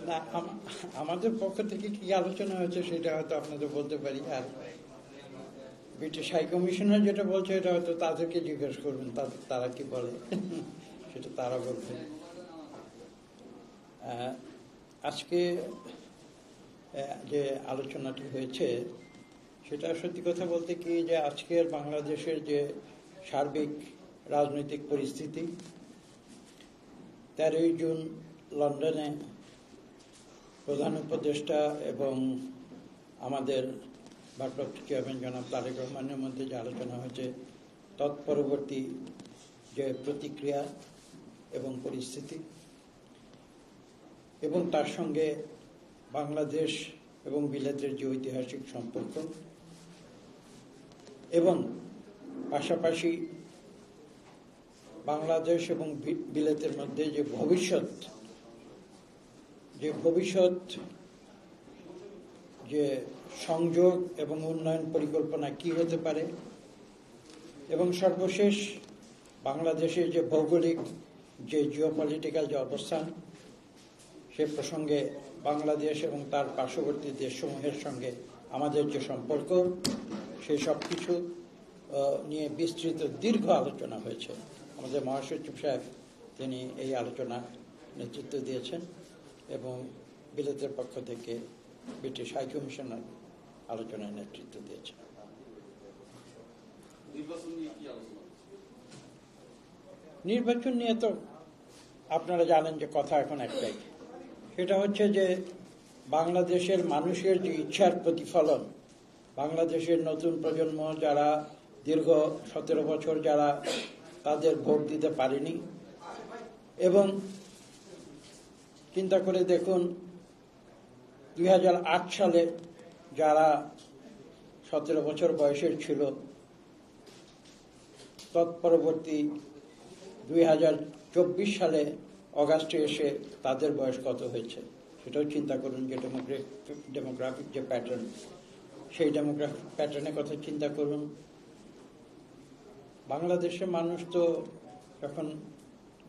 না, আমাদের পক্ষ থেকে কি আলোচনা হয়েছে সেটা হয়তো আপনাদের বলতে পারি, আর ব্রিটিশ হাই কমিশনার যেটা বলছে এটা হয়তো তাদেরকে জিজ্ঞেস করবেন, তারা কি বলে সেটা তারা বলবেন। আজকে যে আলোচনাটি হয়েছে সেটা সত্যি কথা বলতে কি, যে আজকের বাংলাদেশের যে সার্বিক রাজনৈতিক পরিস্থিতি, 13ই জুন লন্ডনে প্রধান উপদেষ্টা এবং আমাদের ভারপ্রাপ্ত চেয়ারম্যান জনাব তারেক রহমানের মধ্যে যে আলোচনা হয়েছে, তৎপরবর্তী যে প্রতিক্রিয়া এবং পরিস্থিতি, এবং তার সঙ্গে বাংলাদেশ এবং বিলেতের যে ঐতিহাসিক সম্পর্ক, এবং পাশাপাশি বাংলাদেশ এবং বিলেতের মধ্যে যে ভবিষ্যৎ যে সংযোগ এবং উন্নয়ন পরিকল্পনা কি হতে পারে, এবং সর্বশেষ বাংলাদেশের যে ভৌগোলিক যে জিওপলিটিক্যাল যে অবস্থান, সে প্রসঙ্গে বাংলাদেশ এবং তার পার্শ্ববর্তী দেশসমূহের সঙ্গে আমাদের যে সম্পর্ক, সেই সব কিছু নিয়ে বিস্তৃত দীর্ঘ আলোচনা হয়েছে। আমাদের মহাসচিব সাহেব তিনি এই আলোচনা নেতৃত্ব দিয়েছেন এবং বিলেতের পক্ষ থেকে ব্রিটিশ হাই কমিশনার আলোচনায় নেতৃত্ব দিয়েছেন। নির্বাচন নিয়ে তো আপনারা জানেন যে কথা এখন একটাই, সেটা হচ্ছে যে বাংলাদেশের মানুষের যে ইচ্ছার প্রতিফলন, বাংলাদেশের নতুন প্রজন্ম যারা দীর্ঘ 17 বছর যারা তাদের ভোট দিতে পারেনি, এবং চিন্তা করে দেখুন 2008 সালে যারা 17 বছর বয়সের ছিল, তৎপরবর্তী 2024 সালে অগাস্টে এসে তাদের বয়স কত হয়েছে সেটাও চিন্তা করুন। যে ডেমোগ্রাফিক যে প্যাটার্ন, সেই ডেমোগ্রাফিক প্যাটার্নের কথা চিন্তা করুন। বাংলাদেশের মানুষ তো যখন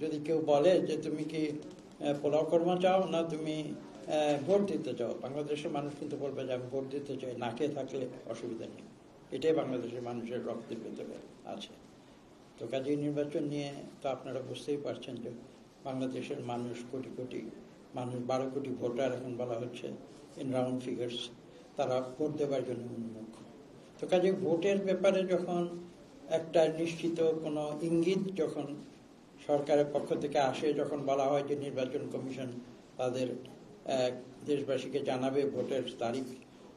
যদি কেউ বলে যে তুমি কি পোলাও কর্মা চাও না তুমি ভোট দিতে চাও, বাংলাদেশের মানুষ কিন্তু বলবে যে আমি ভোট দিতে চাই, না খেয়ে থাকলে অসুবিধা নেই। এটাই বাংলাদেশের মানুষের রক্তের ভেতরে আছে। তো কাজেই নির্বাচন নিয়ে তো আপনারা বুঝতেই পারছেন যে বাংলাদেশের মানুষ কোটি কোটি মানুষ, 12 কোটি ভোটার এখন বলা হচ্ছে ইন রাউন্ড ফিগার্স, তারা ভোট দেওয়ার জন্য উন্মুখ। তো কাজে ভোটের ব্যাপারে যখন একটা নিশ্চিত কোনো ইঙ্গিত যখন সরকারের পক্ষ থেকে আসে, যখন বলা হয় যে নির্বাচন কমিশন তাদের দেশবাসীকে জানাবে ভোটের তারিখ,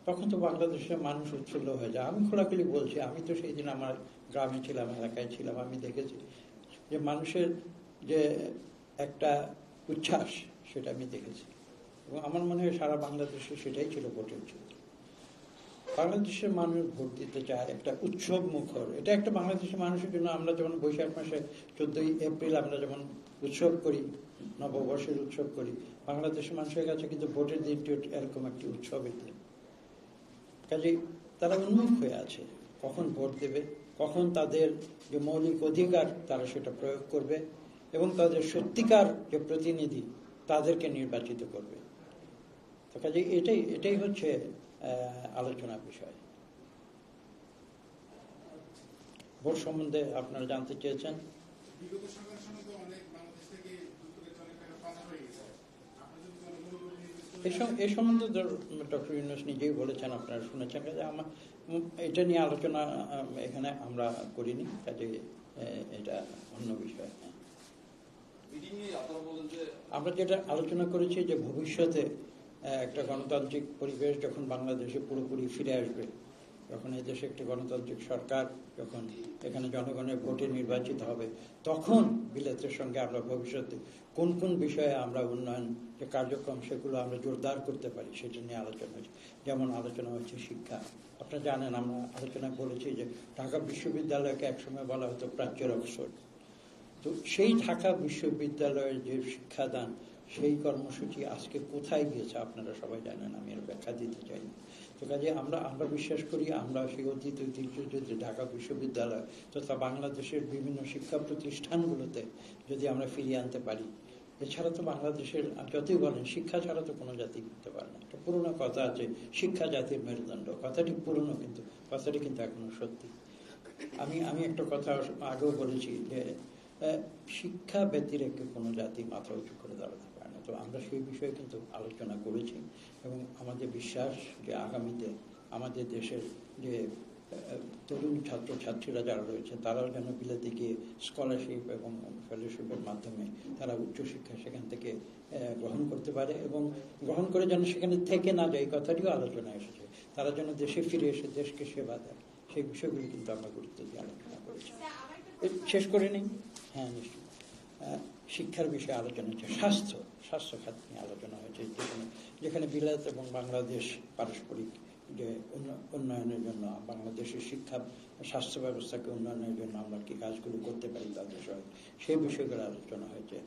তখন তো বাংলাদেশের মানুষ উৎফুল্ল হয়ে যায়। আমি খোলাখুলি বলছি, আমি তো সেই দিন আমার গ্রামে ছিলাম, এলাকায় ছিলাম, আমি দেখেছি যে মানুষের যে একটা উচ্ছ্বাস সেটা আমি দেখেছি, এবং আমার মনে হয় সারা বাংলাদেশে সেটাই ছিল ভোটের যুদ্ধ। বাংলাদেশের মানুষ ভোট দিতে চায়, একটা উৎসব মুখর। এটা একটা বাংলাদেশের মানুষের জন্য, আমরা যেমন বৈশাখ মাসে 14ই এপ্রিল আমরা যেমন উৎসব করি, নববর্ষের উৎসব করি, বাংলাদেশের মানুষের কাছে কিন্তু ভোটের দিনটি এরকম একটি উৎসবের দিন। কাজেই তারা উন্মুখ হয়ে আছে কখন ভোট দেবে, কখন তাদের যে মৌলিক অধিকার তারা সেটা প্রয়োগ করবে, এবং তাদের সত্যিকার যে প্রতিনিধি তাদেরকে নির্বাচিত করবে। তো কাজেই এটাই হচ্ছে আলোচনার বিষয়। ভোট সম্বন্ধে আপনারা জানতে চেয়েছেন। এই সম্বন্ধে ডক্টর ইউনূস নিজেই বলেছেন, আপনারা শুনেছেন। কাজে আমার এটা নিয়ে আলোচনা এখানে আমরা করিনি, কাজে এটা অন্য বিষয়। আমরা যেটা আলোচনা করেছি যে ভবিষ্যতে একটা গণতান্ত্রিক পরিবেশ যখন বাংলাদেশে পুরোপুরি ফিরে আসবে, যখন এই দেশে একটি গণতান্ত্রিক সরকার, যখন এখানে জনগণের ভোটে নির্বাচিত হবে, তখন বিলেতের সঙ্গে আমরা ভবিষ্যতে কোন কোন বিষয়ে আমরা উন্নয়ন যে কার্যক্রম সেগুলো আমরা জোরদার করতে পারি সেটা নিয়ে আলোচনা হয়েছে। যেমন আলোচনা হচ্ছে শিক্ষা। আপনারা জানেন আমরা আলোচনা বলেছি যে ঢাকা বিশ্ববিদ্যালয়কে একসময় বলা হতো প্রাচ্যের অক্সফোর্ড। তো সেই ঢাকা বিশ্ববিদ্যালয়ের যে শিক্ষাদান, সেই কর্মসূচি আজকে কোথায় গিয়েছে আপনারা সবাই জানেন, আমি এর ব্যাখ্যা দিতে চাই না। তো কাজে আমরা বিশ্বাস করি আমরা সেই অতীত ঐতিহ্য যদি ঢাকা বিশ্ববিদ্যালয় তথা বাংলাদেশের বিভিন্ন শিক্ষা প্রতিষ্ঠানগুলোতে যদি আমরা ফিরিয়ে আনতে পারি, এছাড়া তো বাংলাদেশের যতই বলেন শিক্ষা ছাড়া তো কোনো জাতি করতে পারে না। একটা পুরোনো কথা আছে, শিক্ষা জাতির মেরুদণ্ড। কথাটি পুরনো, কিন্তু কথাটি কিন্তু এখনো সত্যি। আমি একটা কথা আগেও বলেছি যে শিক্ষা ব্যতিরেকে কোনো জাতি মাথা উঁচু করে দাঁড়াতে পারে না। তো আমরা সেই বিষয়ে কিন্তু আলোচনা করেছি এবং আমাদের বিশ্বাস যে আগামীতে আমাদের দেশের যে তরুণ ছাত্রছাত্রীরা যারা রয়েছে তারাও যেন বিলেতে গিয়ে স্কলারশিপ এবং ফেলোশিপের মাধ্যমে তারা উচ্চশিক্ষা সেখান থেকে গ্রহণ করতে পারে এবং গ্রহণ করে যেন সেখানে থেকে না যায়, এই কথাটিও আলোচনা এসেছে। তারা যেন দেশে ফিরে এসে দেশকে সেবা দেয়, সেই বিষয়গুলি কিন্তু আমরা গুরুত্ব দিয়ে আলোচনা করেছি। শেষ করে নেই। হ্যাঁ, নিশ্চয়ই। শিক্ষার বিষয়ে আলোচনা হচ্ছে, স্বাস্থ্য খাত নিয়ে আলোচনা হয়েছে, যেখানে বিলাত এবং বাংলাদেশ পারস্পরিক যে উন্নয়নের জন্য বাংলাদেশের শিক্ষা স্বাস্থ্য ব্যবস্থাকে উন্নয়নের জন্য আমরা কি কাজগুলো করতে পারি তাদের সঙ্গে, সেই বিষয়গুলো আলোচনা হয়েছে।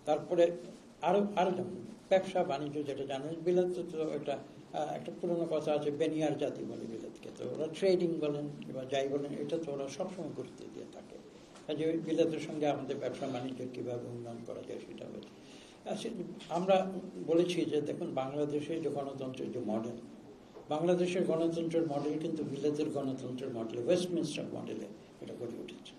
তারপরে আরো যেমন ব্যবসা বাণিজ্য, যেটা জানেন বিলাত তো একটা পুরোনো কথা আছে, বেনিয়ার জাতি বলে বিলাতকে। তো ওরা ট্রেডিং বলেন বা যাই বলেন, এটা তো ওরা সবসময় গুরুত্ব দিয়ে থাকে। যে বিলাতের সঙ্গে আমাদের ব্যবসা বাণিজ্য কিভাবে উন্নয়ন করা যায় সেটা হয়েছে। আমরা বলেছি যে দেখুন, বাংলাদেশের যে গণতন্ত্রের যে মডেল, বাংলাদেশের গণতন্ত্রের মডেল কিন্তু বিলাতের গণতন্ত্রের মডেলে, ওয়েস্টমিনস্টার মডেলে এটা গড়ে উঠেছে।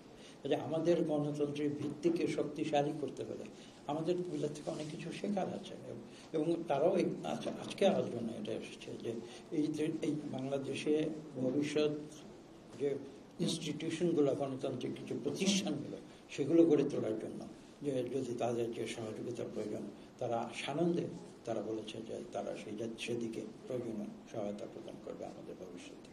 যে আমাদের গণতন্ত্রের ভিত্তিকে শক্তিশালী করতে হলে আমাদের বিলাত থেকে অনেক কিছু শেখার আছে এবং তারাও আজকে আলোচনা এটা এসেছে যে এই বাংলাদেশে ভবিষ্যৎ যে ইনস্টিটিউশনগুলো, গণতান্ত্রিক কিছু প্রতিষ্ঠানগুলো, সেগুলো গড়ে তোলার জন্য যে যদি তাদের যে সহযোগিতার প্রয়োজন, তারা সানন্দে তারা বলেছে যে তারা সেদিকে প্রয়োজনীয় সহায়তা প্রদান করবে আমাদের ভবিষ্যতে।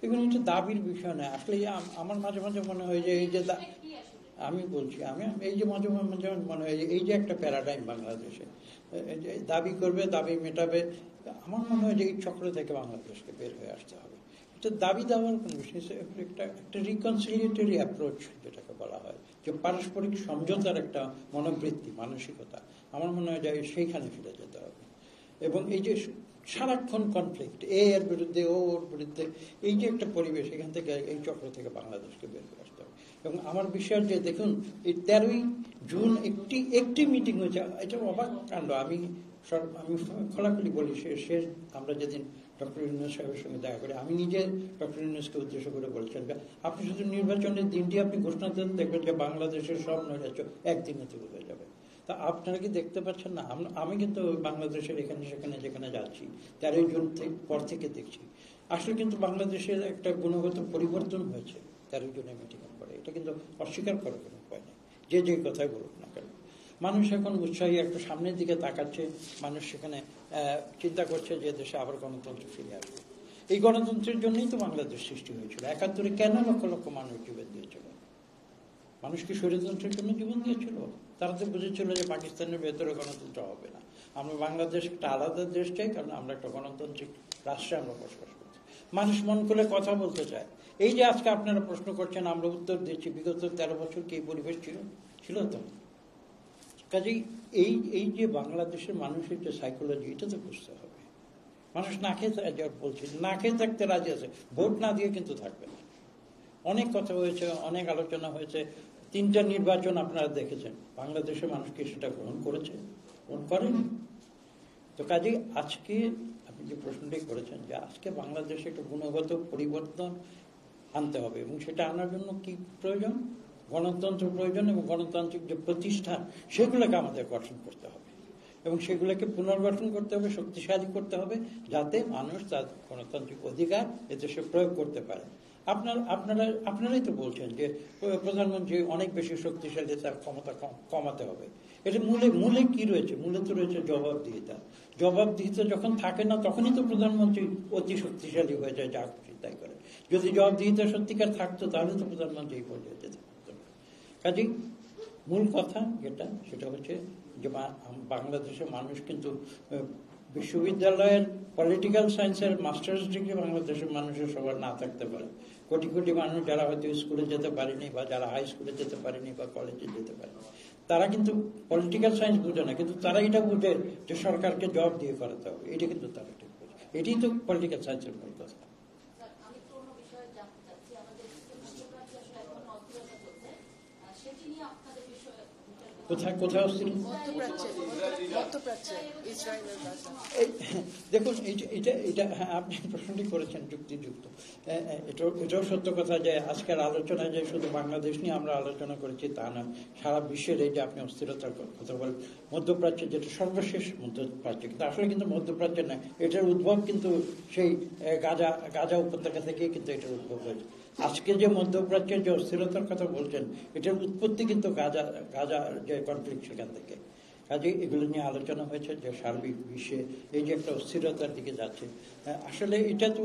এগুলো হচ্ছে দাবির বিষয় নয় আসলে। আমার মাঝে মাঝে মনে হয় যে এই যে আমি বলছি, আমি এই যে মাঝে মাঝে মনে হয় এই যে একটা প্যারাডাইম বাংলাদেশে দাবি করবে, দাবি মেটাবে, আমার মনে হয় যে এই চক্র থেকে বাংলাদেশকে বের হয়ে আসতে হবে। এটা দাবি দেওয়ার কোনো বিষয়, একটা রিকনসিলিয়েটরি অ্যাপ্রোচ যেটাকে বলা হয়, যে পারস্পরিক সমঝোতার একটা মনোবৃত্তি, মানসিকতা, আমার মনে হয় যে সেইখানে ফিরে যেতে হবে। এবং এই যে সারাক্ষণ কনফ্লিক্ট, এর বিরুদ্ধে ওর বিরুদ্ধে, এই যে একটা পরিবেশ, এখান থেকে এই চক্র থেকে বাংলাদেশকে বের করে আসতে হবে। এবং আমার বিশ্বাস যে দেখুন, এই 13ই জুন একটি মিটিং হয়েছে, এটা অবাক কাণ্ড। আমি খোলাখুলি বলি, শেষ আমরা যেদিন ডক্টর ইউনূস সাহেবের সঙ্গে দেখা করি, আমি নিজে ডক্টর ইউনূসকে উদ্দেশ্য করে বলছেন যে আপনি শুধু নির্বাচনের দিনটি আপনি ঘোষণা দেন, দেখবেন যে বাংলাদেশের সব নৈরাজ্য একদিনে তুলে হয়ে যাবে। তা আপনারা কি দেখতে পাচ্ছেন না? আমি কিন্তু বাংলাদেশের এখানে সেখানে যেখানে যাচ্ছি 13 জুন পর থেকে দেখছি আসলে কিন্তু বাংলাদেশের একটা গুণগত পরিবর্তন হয়েছে 13 জুনের মিটিংয়ের পরে। এটা কিন্তু অস্বীকার করার কোনো উপায় নেই, যে কথাই বলুক না কেন। মানুষ এখন উৎসাহী, একটু সামনের দিকে তাকাচ্ছে। মানুষ সেখানে চিন্তা করছে যে দেশে আবার গণতন্ত্র ফিরে আসবে। এই গণতন্ত্রের জন্যই তো বাংলাদেশ সৃষ্টি হয়েছিল। 71-এ কেন লক্ষ লক্ষ মানুষ জীবন দিয়েছিল? মানুষ কি স্বৈরতন্ত্রের জন্য জীবন দিয়েছিল? তারা তো বুঝেছিল যে পাকিস্তানের ভেতরে গণতন্ত্র হবে না, আমরা বাংলাদেশ একটা আলাদা দেশ চাই, কারণ আমরা একটা গণতান্ত্রিক রাষ্ট্রে আমরা বসবাস করছি। মানুষ মন করে কথা বলতে চায়। এই যে আজকে আপনারা প্রশ্ন করছেন, আমরা উত্তর দিচ্ছি, বিগত 13 বছর কি এই পরিবেশ ছিল তো? কাজেই এই যে বাংলাদেশের মানুষের যে সাইকোলজি, এটা তো বুঝতে হবে। মানুষ না খেয়ে বলছে, না খেয়ে থাকতে রাজি আছে, ভোট না দিয়ে কিন্তু থাকবে না। অনেক কথা হয়েছে, অনেক আলোচনা হয়েছে, 3টা নির্বাচন আপনারা দেখেছেন, বাংলাদেশের মানুষকে সেটা গ্রহণ করেছে, গ্রহণ করেনি। তো কাজেই আজকে আপনি যে প্রশ্নটি করেছেন, যে আজকে বাংলাদেশে একটা গুণগত পরিবর্তন আনতে হবে, এবং সেটা আনার জন্য কি প্রয়োজন? গণতন্ত্র প্রয়োজন, এবং গণতান্ত্রিক যে প্রতিষ্ঠান সেগুলোকে আমাদের গঠন করতে হবে, এবং সেগুলোকে পুনর্গঠন করতে হবে, শক্তিশালী করতে হবে, যাতে মানুষ তার গণতান্ত্রিক অধিকার এদেশে প্রয়োগ করতে পারে। আপনারাই তো বলছেন যে প্রধানমন্ত্রী অনেক বেশি শক্তিশালী, তার ক্ষমতা কমাতে হবে। এটা মূলে কি রয়েছে? মূলে তো রয়েছে জবাবদিহিতা। জবাবদিহিতা যখন থাকে না, তখনই তো প্রধানমন্ত্রী অতি শক্তিশালী হয়ে যায়, যা খুশি তাই করে। যদি জবাবদিহিতা সত্যিকার থাকতো, তাহলে তো প্রধানমন্ত্রী এই পর্যায়ে যেতে পারত। কাজেই মূল কথা সেটা হচ্ছে যে বাংলাদেশের মানুষ কিন্তু বিশ্ববিদ্যালয়ের পলিটিক্যাল সায়েন্সের মাস্টার্স ডিগ্রি বাংলাদেশের মানুষের সবার না থাকতে পারে, কোটি কোটি মানুষ যারা হয়তো স্কুলে যেতে পারেনি বা যারা হাই স্কুলে যেতে পারেনি বা কলেজে যেতে পারেনি, তারা কিন্তু পলিটিক্যাল সায়েন্স বুঝে না, কিন্তু তারা এটা বুঝে যে সরকারকে জবাব দিয়ে করাতে হবে, এটা কিন্তু তারা ঠিক বুঝে। এটাই তো পলিটিক্যাল সায়েন্সের মূল কথা। কোথায় কোথায় অস্থির? দেখুন এটা এটা হ্যাঁ, আপনি প্রশ্নটি করেছেন যুক্তিযুক্ত। এটাও সত্য কথা যে আজকের আলোচনায় যে শুধু বাংলাদেশ নিয়ে আমরা আলোচনা করেছি তা নয়, সারা বিশ্বের এই যে আপনি অস্থিরতার কথা বলেন, মধ্যপ্রাচ্যে যেটা সর্বশেষ মধ্যপ্রাচ্য, কিন্তু আসলে কিন্তু মধ্যপ্রাচ্যে নয়, এটার উদ্ভব কিন্তু সেই গাজা উপত্যকা থেকেই কিন্তু এটার উদ্ভব হয়েছে। আজকে যে মধ্যপ্রাচ্যের যে অস্থিরতার কথা বলছেন, এটার উৎপত্তি কিন্তু গাজার যে কনফ্লিক্ট সেখান থেকে। কাজে এগুলো নিয়ে আলোচনা হয়েছে যে সার্বিক বিশ্বে এই যে একটা অস্থিরতার দিকে যাচ্ছে, আসলে এটা তো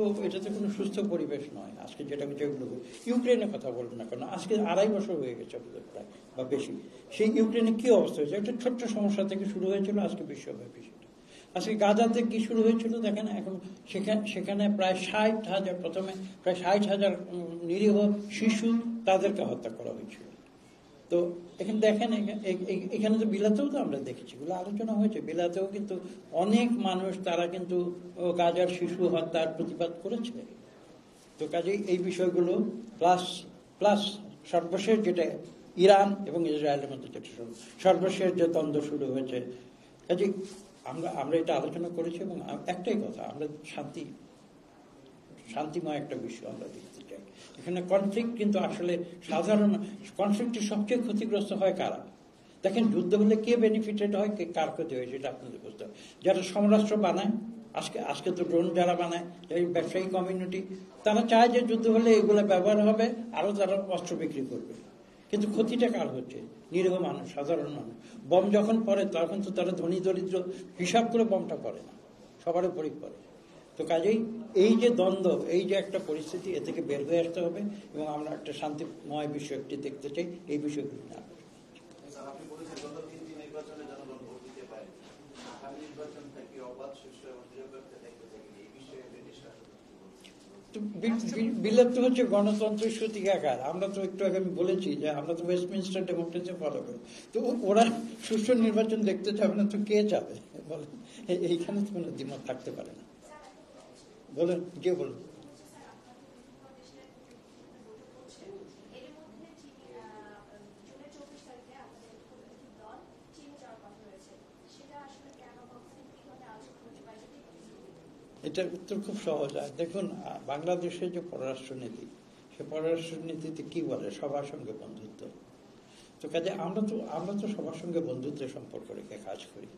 কোনো সুস্থ পরিবেশ নয়। আজকে যেগুলো ইউক্রেনের কথা বলবেন না কেন, আজকে 2.5 বছর হয়ে গেছে প্রায় বা বেশি। সেই ইউক্রেনে কি অবস্থা হয়েছে? একটা ছোট্ট সমস্যা থেকে শুরু হয়েছিল, আজকে বিশ্বব্যাপী সেটা। আজকে গাজাতে কি শুরু হয়েছিল দেখেন, এখন সেখানে প্রায় 60,000, প্রথমে প্রায় 60,000 নিরীহ শিশু তাদেরকে হত্যা করা হয়েছিল। তো এখানে দেখেন, এখানে তো বিলাতেও তো আমরা দেখেছি, এগুলো আলোচনা হয়েছে, বিলাতেও কিন্তু অনেক মানুষ তারা কিন্তু গাজার শিশু হত্যার প্রতিবাদ করেছে। তো কাজেই এই বিষয়গুলো প্লাস সর্বশেষ যেটা ইরান এবং ইসরায়েলের মধ্যে যেটা সর্বশেষ যে দ্বন্দ্ব শুরু হয়েছে, কাজেই আমরা এটা আলোচনা করেছি এবং একটাই কথা, আমরা শান্তিময় একটা বিশ্ব আমরা দেখতে চাই। এখানে কনফ্লিক্ট কিন্তু আসলে সাধারণ কনফ্লিক্টের সবচেয়ে ক্ষতিগ্রস্ত হয় কারা? দেখেন, যুদ্ধ হলে কে বেনিফিটেড হয়, কার ক্ষতি হয়, সেটা আপনাদের বুঝতে হবে। যারা সমরাস্ত্র বানায়, আজকে তো ড্রোন যারা বানায়, এই ব্যবসায়ী কমিউনিটি, তারা চায় যে যুদ্ধ হলে এগুলো ব্যবহার হবে, আরো তারা অস্ত্র বিক্রি করবে। কিন্তু ক্ষতিটা কার হচ্ছে? নিরীহ মানুষ, সাধারণ মানুষ। বম যখন পড়ে তখন তো তারা ধনী দরিদ্র হিসাব করে বমটা পড়ে না, সবার উপরই পড়ে। তো কাজেই এই যে দ্বন্দ্ব, এই যে একটা পরিস্থিতি, এ থেকে বের হয়ে আসতে হবে এবং আমরা একটা শান্তিময় বিশ্ব একটি দেখতে চাই। এই বিষয়গুলি না বিলুপ্ত হচ্ছে গণতন্ত্রের সূতিকাগার। আমরা তো একটু আগে আমি বলেছি যে আমরা তো ওয়েস্টমিনস্টার ডেমোক্রেসি ফলো করি, তো ওরা সুষ্ঠু নির্বাচন দেখতে চাবে না, তো কে চাবে বলেন? এইখানে তো কোনো দ্বিমত থাকতে পারে না। বলেন, কে বলুন? এটার উত্তর খুব সহজ। দেখুন, বাংলাদেশের যে পররাষ্ট্রনীতি, সে পররাষ্ট্রনীতিতে কি বলে? সবার সঙ্গে বন্ধুত্ব। তো কাজে আমরা তো সবার সঙ্গে বন্ধুত্বের সম্পর্ক রেখে কাজ করি,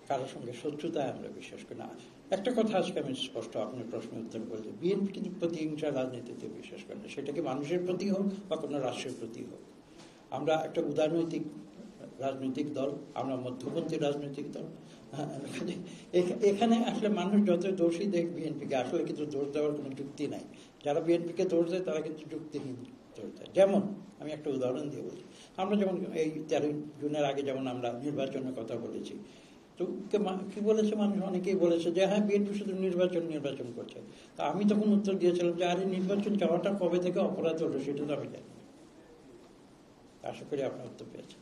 কারোর সঙ্গে শত্রুতায় আমরা বিশ্বাস করি না। একটা কথা আজকে আমি স্পষ্ট আপনার প্রশ্নের উত্তর বলছি, বিএনপি কিন্তু প্রতিহিংসা রাজনীতিতে বিশ্বাস করে না, সেটা কি মানুষের প্রতি হোক বা কোনো রাষ্ট্রের প্রতি হোক। আমরা একটা উদারনৈতিক রাজনৈতিক দল, আমরা মধ্যপন্থী রাজনৈতিক দল। এখানে আসলে মানুষ যত দোষী দেখ বিএনপিকে, আসলে কিন্তু দোষ দেওয়ার কোনো যুক্তি নাই। যারা বিএনপিকে দোষ দেয় তারা কিন্তু যুক্তিহীন দোষ দেয়। যেমন আমি একটা উদাহরণ দিয়ে বলছি, আমরা যেমন এই 13 জুনের আগে যেমন আমরা নির্বাচনের কথা বলেছি, তো কি বলেছে মানুষ? অনেকেই বলেছে যে হ্যাঁ, বিএনপি শুধু নির্বাচন করছে। তা আমি তখন উত্তর দিয়েছিলাম যে আরে, নির্বাচন চাওয়াটা কবে থেকে অপরাধ হলো সেটা তো আমি জানি। আশা করি আপনার উত্তর পেয়েছেন।